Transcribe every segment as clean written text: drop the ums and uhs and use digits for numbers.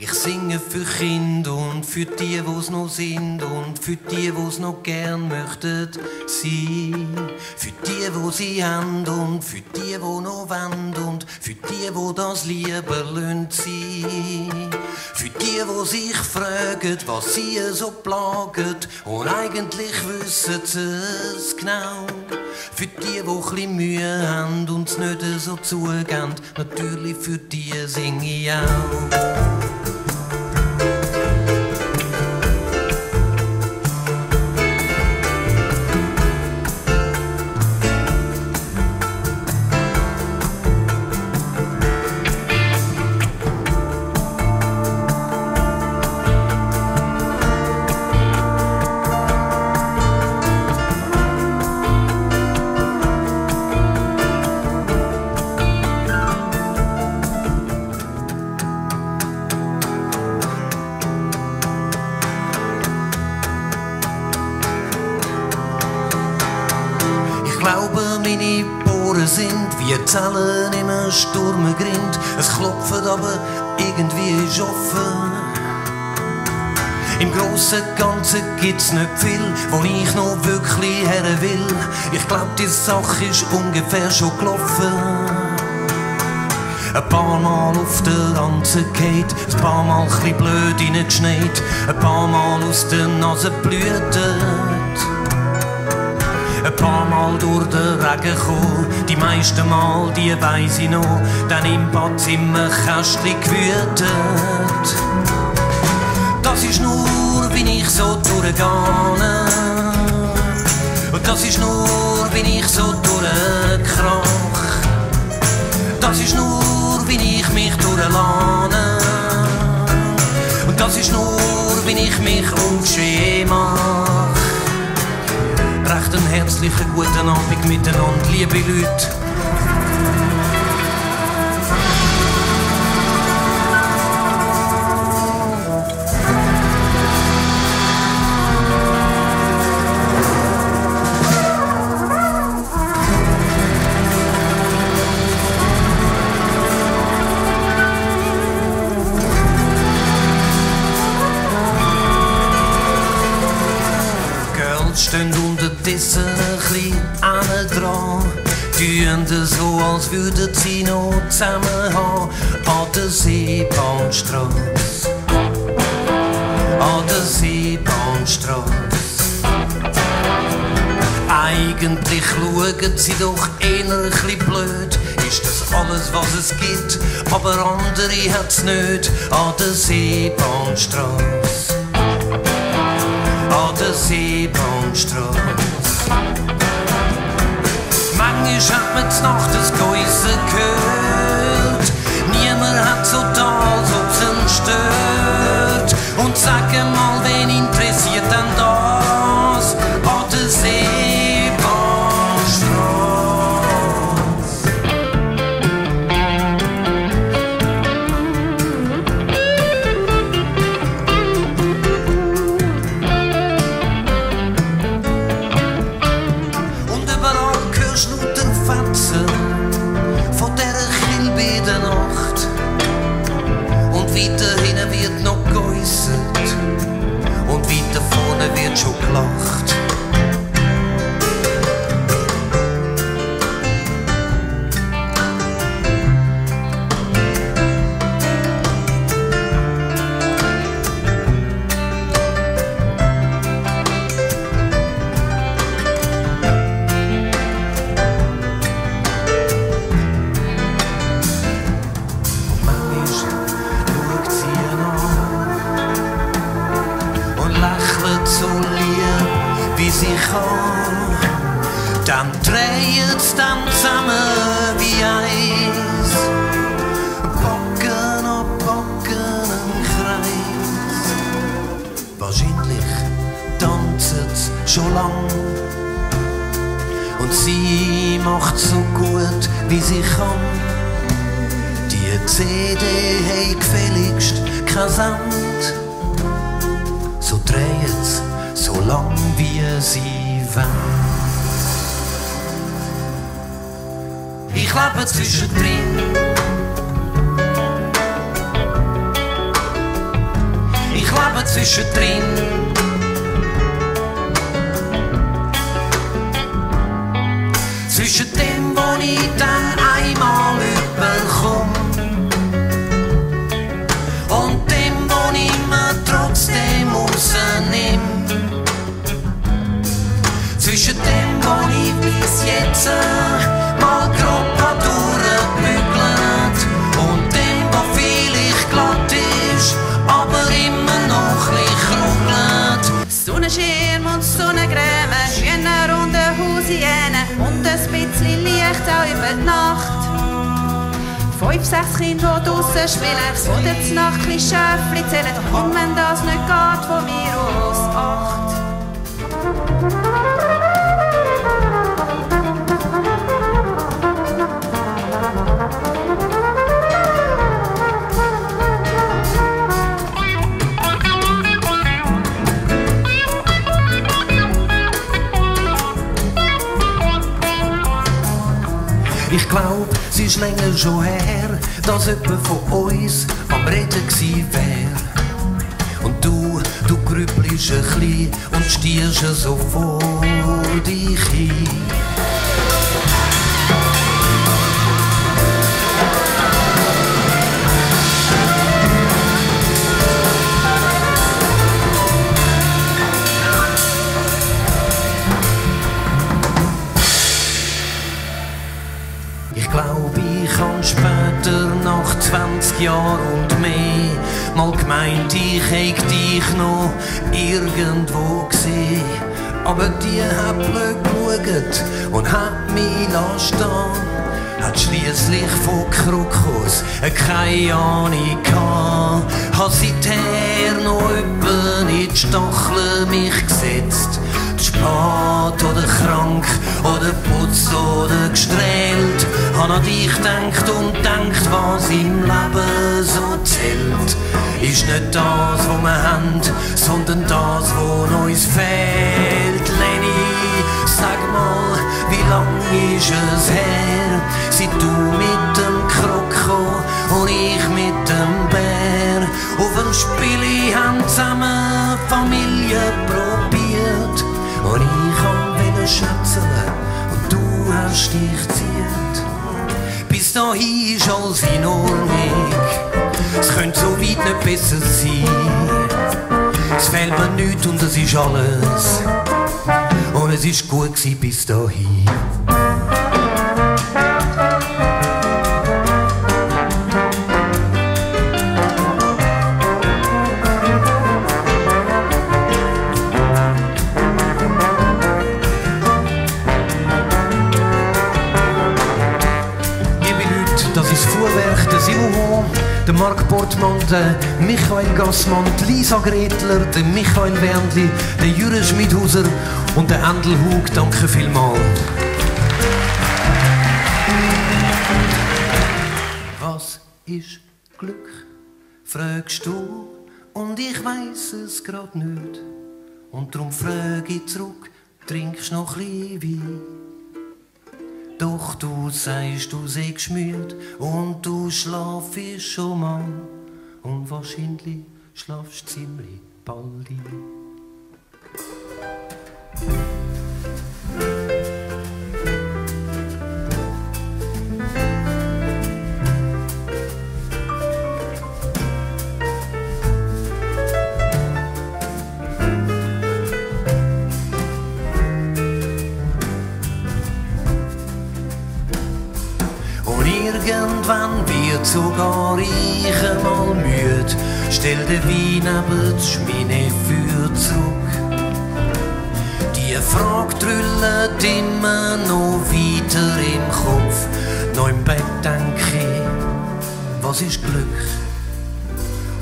Ich singe für Kinder und für die, wo's noch sind und für die, wo's noch gern möchten sein. Für die, wo sie haben und für die, wo noch wollen und für die, wo das lieber lönt sein. Für die, wo sich fragen, was sie so plaget und eigentlich wissen es genau. Für die, wo chli Mühe haben und es nicht so zugehen, natürlich für die singe ich auch. Ich glaube, meine Bohren sind wie Zellen in einem Sturmgrind. Es klopft, aber irgendwie ist offen. Im grossen Ganzen gibt's nicht viel, wo ich noch wirklich her will. Ich glaub, die Sache ist ungefähr schon gelaufen. Ein paar Mal auf der Ranze geht, ein paar Mal chli blöd reingeschneit, ein paar Mal aus der Nase blühtet. Ein paar Mal durch den Regen gekommen, die meisten Mal, die weiss ich noch, dann im Badzimmer Kästchen gewütet. Das ist nur, wie ich so durchgehe. Und das ist nur, wie ich so durchkrach. Das ist nur, wie ich mich durchlahne. Und das ist nur, wie ich mich ungeschehen mache. Recht einen herzlichen guten Abend miteinander, liebe Leute. Stehen unterdessen ein bisschen dran, tun so, als würden sie noch zusammen haben. An der Seebahnstrasse, an der Seebahnstrasse. Eigentlich schauen sie doch eher ein bisschen blöd. Ist das alles, was es gibt? Aber andere hat's nicht. An der Seebahnstrasse, an der Seebahnstrasse. Manchmal hat man z' Nacht das Geusen gehört. Niemand hat so da, als ob's ihn stört. Und sag mal, wen interessiert denn das? An der Seebahnstrasse. Von dieser Kilbide-Nacht. Und weiter hinten wird noch geäussert. Und weiter vorne wird schon gelacht. So lieb, wie sie kann, dann dreht's dann zusammen wie eins. Backen an Backen im Kreis. Wahrscheinlich tanzt's schon lang. Und sie macht so gut, wie sie kann. Die CD hat gefälligst kein Sand. So dreht's so lang wie sie wollen. Ich lebe zwischendrin. zwischendrin. Zwischen dem, wo ich dann einmal überkomme und dem, wo ich mir trotzdem rausnehme. Zwischen dem, wo ich bis jetzt mal grob durchgebügelt und dem, wo vielleicht glatt ist, aber immer noch ein bisschen ruckelt. Sonnenschirm und Sonnencreme, schöne runde Hausiene und ein bisschen Licht auch über die Nacht. 5, 6 Kinder, die draussen spielen, oder zur Nacht ein Schäfchen zählen. Und wenn das nicht geht, von mir aus 8. Ich glaub, es ist länger schon her, dass jemand von uns am Reden gsi wär. Und du grübelst ein bisschen und stierst so vor dich hin. Ich glaub, ich kann später, nach 20 Jahren und mehr, mal gemeint, ich hätt dich noch irgendwo gesehen. Aber die hat blöd geschaut und hat mich stehen. Hat schliesslich von Krokos keine Ahnung gehabt. Hat seither noch öppe in die Stacheln mich gesetzt. Spät oder krank oder putz oder gestrählt. Han an dich denkt und denkt, was im Leben so zählt. Ist nicht das, was wir haben, sondern das, was uns fehlt. Leni, sag mal, wie lang ist es her, seit du mit dem Kroko und ich mit dem Bär auf dem Spiel haben zusammen Familie probiert. Und ich wollte schätzen und du hast dich ziert. Bis dahin ist alles in Ordnung, es könnte so weit nicht besser sein. Es fehlt mir nichts und es ist alles, und es ist gut gewesen bis dahin. Das ist das Fuhrwerk, der Simon, der Marc Portmann, der Michael Gassmann, die Lisa Gretler, der Michael Wernli, der Jürgen Schmidhauser und der Endel Hug. Danke vielmals. Was ist Glück, fragst du, und ich weiss es grad nicht. Und darum frage ich zurück, trinkst noch ein bisschen Wein? Doch du sagst, du seist müde und du schlafst schon mal. Und wahrscheinlich schlafst du ziemlich bald ein. Irgendwann wird sogar ich einmal müde, stell den Wein neben das Schminefeuer zurück. Die Frage drüllt immer noch weiter im Kopf. Noch im Bett denk ich, was ist Glück?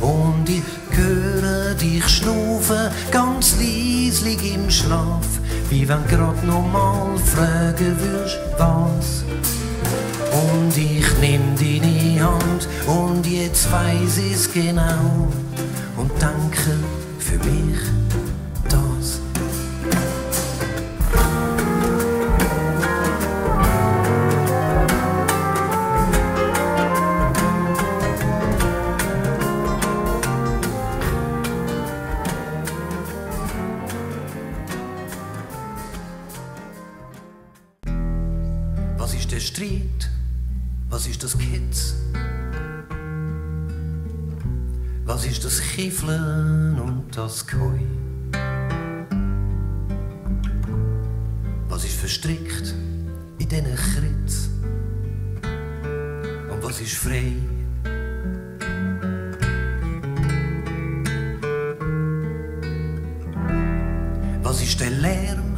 Und ich höre dich schnaufen, ganz leislich im Schlaf, wie wenn grad noch mal fragen würdest, was? Und ich nehm deine Hand und jetzt weiss ich's genau und danke für mich das. Streit? Was ist das Kitz? Was ist das Kiffeln und das Koi? Was ist verstrickt in diesen Kritz? Und was ist frei? Was ist der Lärm?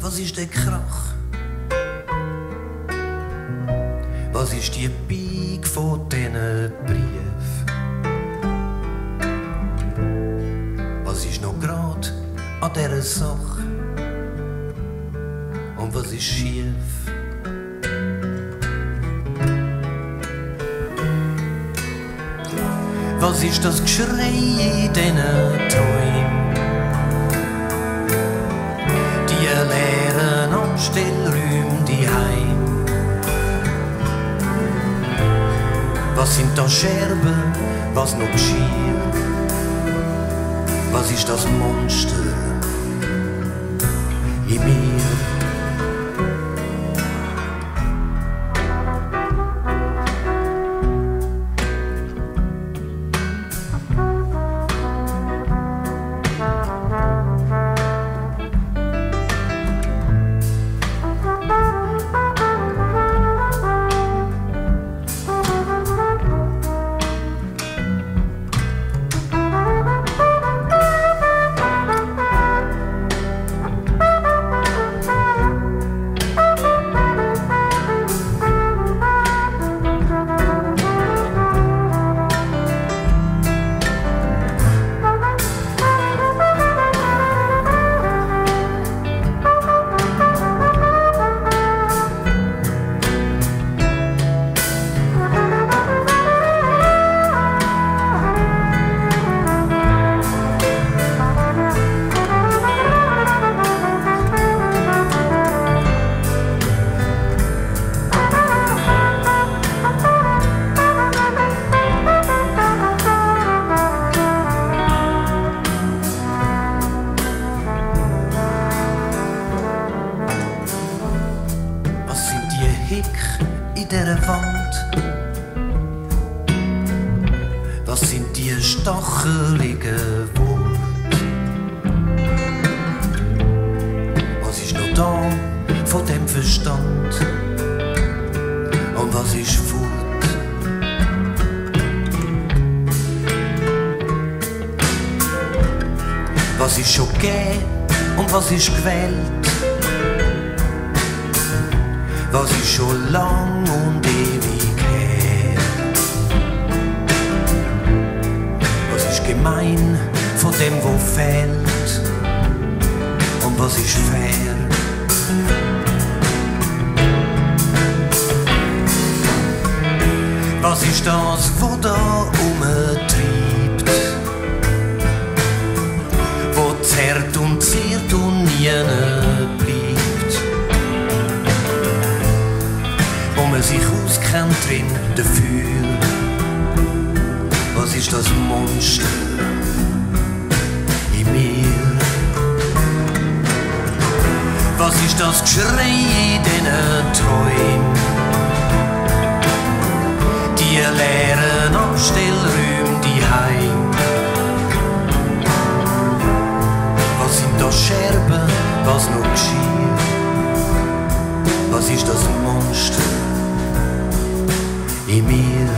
Was ist der Krach? Was ist die Bieg von diesen Briefen? Was ist noch grad an dieser Sache? Und was ist schief? Was ist das Geschrei in diesen Träumen? Die leeren Anstellräume daheim. Was sind da Scherben, was noch Geschirr? Was ist das Monster in mir? In dieser Wand. Was sind die stacheligen Worte? Was ist noch da von dem Verstand? Und was ist fort? Was ist schon gegeben und was ist gewählt? Was ist schon lang und ewig her? Was ist gemein von dem, wo fehlt? Und was ist fair? Was ist das, wo da umtreibt? Wo zerrt und zehrt und nie bleibt? Wo man sich auskennt drin dafür. Was ist das Monster in mir? Was ist das Geschrei in diesen Träumen? Die leeren Abstellräume daheim. Was sind da Scherben, was noch Geschirr? Was ist das Monster in mir?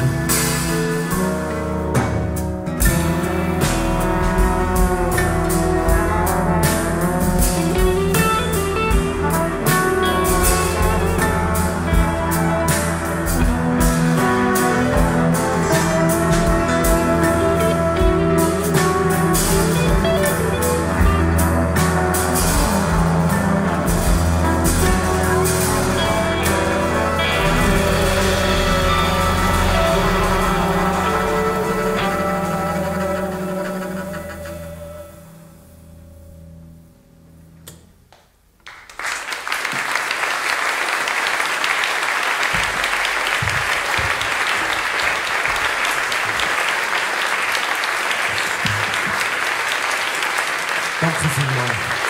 Danke vielmals.